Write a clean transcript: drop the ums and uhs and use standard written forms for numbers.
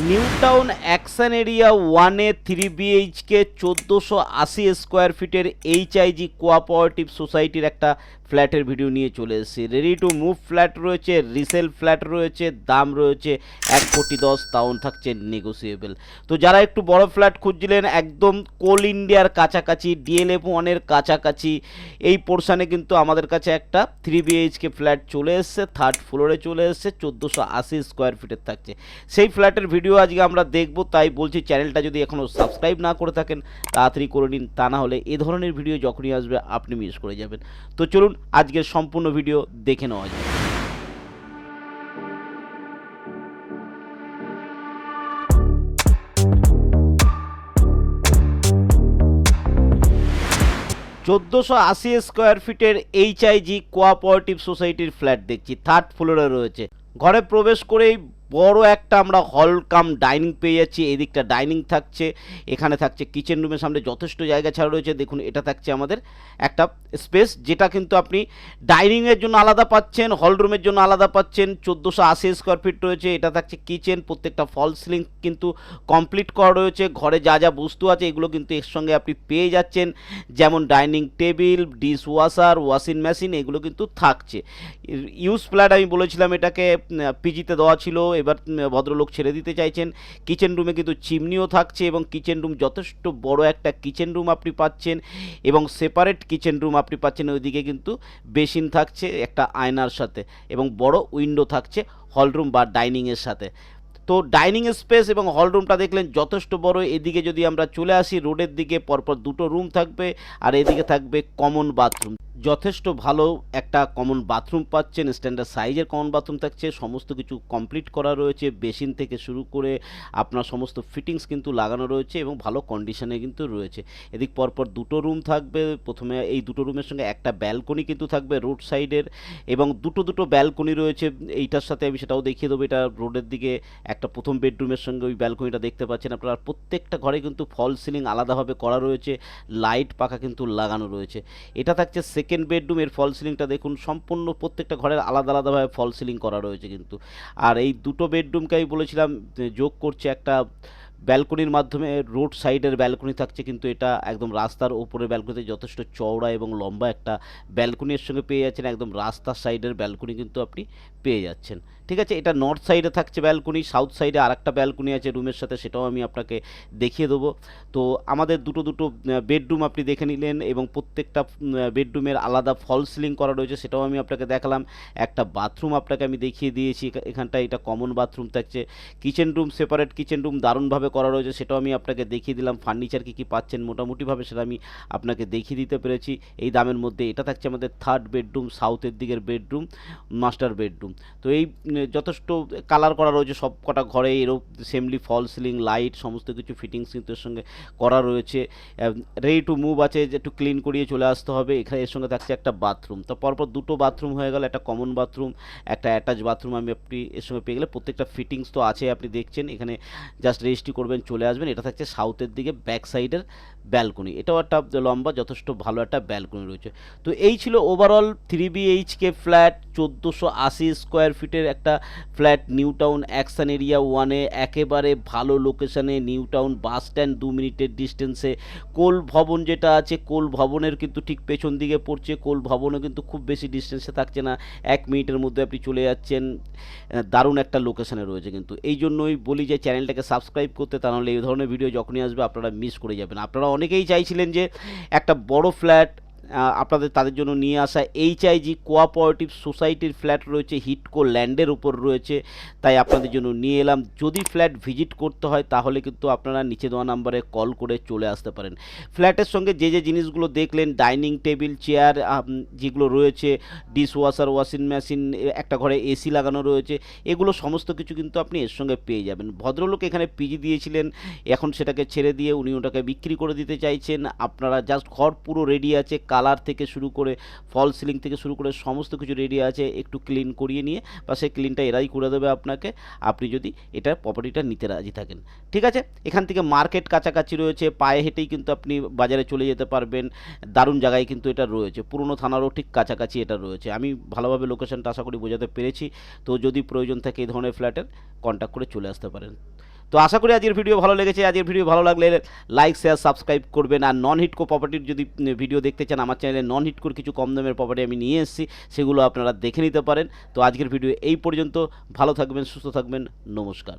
New town action area 1-এ 3 BHK 1480 square ফিটের HIG cooperative সোসাইটির একটা ফ্ল্যাটের ভিডিও নিয়ে চলে এসেছি। রেডি টু মুভ ফ্ল্যাট রয়েছে, রিসেল ফ্ল্যাট রয়েছে, দাম রয়েছে 1,10,00,000, দাম থাকছে নেগোসিয়েবল। তো যারা একটু বড় ফ্ল্যাট খুঁজছিলেন একদম কোল ইন্ডিয়ার কাছাকাছি, DLF1-এর কাছাকাছি, এই পোর্শনে কিন্তু আমাদের কাছে একটা 3 বিএইচকে ফ্ল্যাট চলে এসছে, 3rd ফ্লোরে চলে এসছে, 1480 স্কোয়ার ফিটের থাকছে। সেই ফ্ল্যাটের ভিডিও আজকে আমরা দেখব, তাই বলছি চ্যানেলটা যদি এখনও সাবস্ক্রাইব না করে থাকেন তাড়াতাড়ি করে নিন, তা না হলে এ ধরনের ভিডিও যখনই আসবে আপনি মিস করে যাবেন। তো চলুন আজকের সম্পূর্ণ ভিডিও দেখে নেওয়া যায়। চোদ্দোশো আশি স্কোয়ার ফিটের এইচআইজি কোঅপারেটিভ সোসাইটির ফ্ল্যাট দেখছি, 3rd ফ্লোরে রয়েছে। ঘরে প্রবেশ করেই বড় একটা আমরা হল কাম ডাইনিং পেয়ে যাচ্ছি। এদিকটা ডাইনিং থাকছে, এখানে থাকছে কিচেন রুমের সামনে যথেষ্ট জায়গা ছাড়া রয়েছে। দেখুন এটা থাকছে আমাদের একটা স্পেস, যেটা কিন্তু আপনি ডাইনিংয়ের জন্য আলাদা পাচ্ছেন, হল রুমের জন্য আলাদা পাচ্ছেন। 1480 স্কোয়ার ফিট রয়েছে। এটা থাকছে কিচেন, প্রত্যেকটা ফল সিলিং কিন্তু কমপ্লিট করা রয়েছে। ঘরে যা যা বস্তু আছে এগুলো কিন্তু এর সঙ্গে আপনি পেয়ে যাচ্ছেন, যেমন dining table, dish washer, washing machine, এগুলো কিন্তু থাকছে। ইউজ ফ্ল্যাট আমি বলেছিলাম এটাকে পিজিতে দেওয়া ছিল, এবার ভদ্রলোক ছেড়ে দিতে চাইছেন। কিচেন রুমে কিন্তু চিমনিও থাকছে এবং কিচেন রুম যথেষ্ট বড় একটা কিচেন রুম আপনি পাচ্ছেন এবং সেপারেট কিচেন রুম আপনি পাচ্ছেন। ওইদিকে কিন্তু বেসিন থাকছে একটা আয়নার সাথে এবং বড় উইন্ডো থাকছে হল রুম বা ডাইনিংয়ের সাথে। তো ডাইনিং স্পেস এবং হল রুমটা দেখলেন যথেষ্ট বড়। এদিকে যদি আমরা চলে আসি রোডের দিকে, পরপর দুটো রুম থাকবে আর এদিকে থাকবে কমন বাথরুম। যথেষ্ট ভালো একটা কমন বাথরুম পাচ্ছেন, স্ট্যান্ডার্ড সাইজের কমন বাথরুম থাকছে, সমস্ত কিছু কমপ্লিট করা রয়েছে, বেসিন থেকে শুরু করে আপনার সমস্ত ফিটিংস কিন্তু লাগানো রয়েছে এবং ভালো কন্ডিশনে কিন্তু রয়েছে। এদিক পরপর দুটো রুম থাকবে। প্রথমে এই দুটো রুমের সঙ্গে একটা ব্যালকনি কিন্তু থাকবে রোড সাইডের এবং দুটো ব্যালকনি রয়েছে। এইটার সাথে আমি সেটাও দেখিয়ে দেবো। এটা রোডের দিকে একটা প্রথম বেডরুমের সঙ্গে ওই ব্যালকনিটা দেখতে পাচ্ছেন আপনারা। প্রত্যেকটা ঘরে কিন্তু ফল সিলিং আলাদাভাবে করা রয়েছে, লাইট পাখা কিন্তু লাগানো রয়েছে। এটা থাকছে সেকেন্ড বেডরুমের ফল সিলিংটা দেখুন, সম্পূর্ণ প্রত্যেকটা ঘরের আলাদা আলাদাভাবে ফল সিলিং করা রয়েছে কিন্তু। আর এই দুটো বেডরুমকে আমি বলেছিলাম যোগ করছে একটা ব্যালকনির মাধ্যমে। রোড সাইডের ব্যালকনি থাকছে কিন্তু এটা একদম রাস্তার ওপরে ব্যালকনিতে যথেষ্ট চওড়া এবং লম্বা একটা ব্যালকনির সঙ্গে পেয়ে যাচ্ছেন। একদম রাস্তার সাইডের ব্যালকনি কিন্তু আপনি পেয়ে যাচ্ছেন। ঠিক আছে, এটা নর্থ সাইডে থাকছে ব্যালকনি, সাউথ সাইডে আর একটা ব্যালকনি আছে রুমের সাথে, সেটাও আমি আপনাকে দেখিয়ে দেবো। তো আমাদের দুটো বেডরুম আপনি দেখে নিলেন এবং প্রত্যেকটা বেডরুমের আলাদা ফল সিলিং করা রয়েছে, সেটাও আমি আপনাকে দেখালাম। একটা বাথরুম আপনাকে আমি দেখিয়ে দিয়েছি, এখানটায় এটা কমন বাথরুম থাকছে। Kitchen room, separate kitchen room দারুণভাবে করা রয়েছে, সেটাও আমি আপনাকে দেখিয়ে দিলাম। ফার্নিচার কী পাচ্ছেন মোটামুটিভাবে সেটা আমি আপনাকে দেখিয়ে দিতে পেরেছি এই দামের মধ্যে। এটা থাকছে আমাদের 3rd বেডরুম, সাউথের দিকের বেডরুম, মাস্টার বেডরুম। তো এই যথেষ্ট কালার করা রয়েছে সব কটা ঘরে, এরও সেমলি ফল সিলিং, লাইট, সমস্ত কিছু ফিটিংস কিন্তু এর সঙ্গে করা রয়েছে। রেডি টু মুভ আছে, যে একটু ক্লিন করিয়ে চলে আসতে হবে। এখানে এর সঙ্গে থাকছে একটা বাথরুম। তো পরপর দুটো বাথরুম হয়ে গেল, একটা কমন বাথরুম, একটা অ্যাটাচ বাথরুম আমি আপনি এর সঙ্গে পেয়ে গেলে। প্রত্যেকটা ফিটিংস তো আছে আপনি দেখছেন, এখানে জাস্ট রেজিস্ট্রি করবেন চলে আসবেন। এটা থাকছে সাউথের দিকে ব্যাক সাইডের ব্যালকনি, এটাও একটা লম্বা যথেষ্ট ভালো একটা ব্যালকনি রয়েছে। তো এই ছিল ওভারঅল 3 বিএইচকে ফ্ল্যাট, 1480 স্কোয়ার ফিটের একটা flat, new town action area 1-এ, একেবারে ভালো লোকেশানে, নিউ টাউন বাস স্ট্যান্ড 2 মিনিটের ডিস্টেন্সে। কোল ভবন যেটা আছে, কোল ভবনের কিন্তু ঠিক পেছন দিকে পড়ছে। কোল ভবনও কিন্তু খুব বেশি ডিস্টেন্সে থাকছে না, 1 মিনিটের মধ্যে আপনি চলে যাচ্ছেন। দারুণ একটা লোকেশানে রয়েছে কিন্তু। এই জন্যই বলি যে চ্যানেলটাকে সাবস্ক্রাইব করতে, তা নাহলে এই ধরনের ভিডিও যখনই আসবে আপনারা মিস করে যাবেন। আপনারা অনেকেই চাইছিলেন যে একটা বড় ফ্ল্যাট আপনাদের তাদের জন্য নিয়ে আসা। এইচআইজি কোঅপারেটিভ সোসাইটির ফ্ল্যাট রয়েছে, হিটকো ল্যান্ডের উপর রয়েছে, তাই আপনাদের জন্য নিয়ে এলাম। যদি ফ্ল্যাট ভিজিট করতে হয় তাহলে কিন্তু আপনারা নিচে দেওয়া নাম্বারে কল করে চলে আসতে পারেন। ফ্ল্যাটের সঙ্গে যে যে জিনিসগুলো দেখলেন, ডাইনিং টেবিল, চেয়ার যেগুলো রয়েছে, ডিশ ওয়াশার, ওয়াশিং মেশিন, একটা ঘরে এসি লাগানো রয়েছে, এগুলো সমস্ত কিছু কিন্তু আপনি এর সঙ্গে পেয়ে যাবেন। ভদ্রলোক এখানে পিজি দিয়েছিলেন, এখন সেটাকে ছেড়ে দিয়ে উনি ওটাকে বিক্রি করে দিতে চাইছেন। আপনারা জাস্ট ঘর পুরো রেডি আছে, কালার থেকে শুরু করে ফল সিলিং থেকে শুরু করে সমস্ত কিছু রেডি আছে, একটু ক্লিন করিয়ে নিয়ে বা সেই ক্লিনটা এরাই করে দেবে আপনাকে, আপনি যদি এটা প্রপার্টিটা নিতে রাজি থাকেন। ঠিক আছে, এখান থেকে মার্কেট কাছাকাছি রয়েছে, পায়ে হেঁটেই কিন্তু আপনি বাজারে চলে যেতে পারবেন। দারুণ জায়গায় কিন্তু এটা রয়েছে, পুরনো থানারও ঠিক কাছাকাছি এটা রয়েছে। আমি ভালোভাবে লোকেশনটা আশা করি বোঝাতে পেরেছি। তো যদি প্রয়োজন থাকে এই ধরনের ফ্ল্যাটের, কন্ট্যাক্ট করে চলে আসতে পারেন। তো আশা করি আজকের ভিডিও ভালো লেগেছে। আজকের ভিডিও ভালো লাগলে লাইক শেয়ার সাবস্ক্রাইব করবেন। আর নন হিটকো প্রপার্টির যদি ভিডিও দেখতে চান, আমার চ্যানেলে নন হিটকোর কিছু কম দামের প্রপার্টি আমি নিয়ে এসেছি, সেগুলো আপনারা দেখে নিতে পারেন। তো আজকের ভিডিও এই পর্যন্ত। ভালো থাকবেন, সুস্থ থাকবেন, নমস্কার।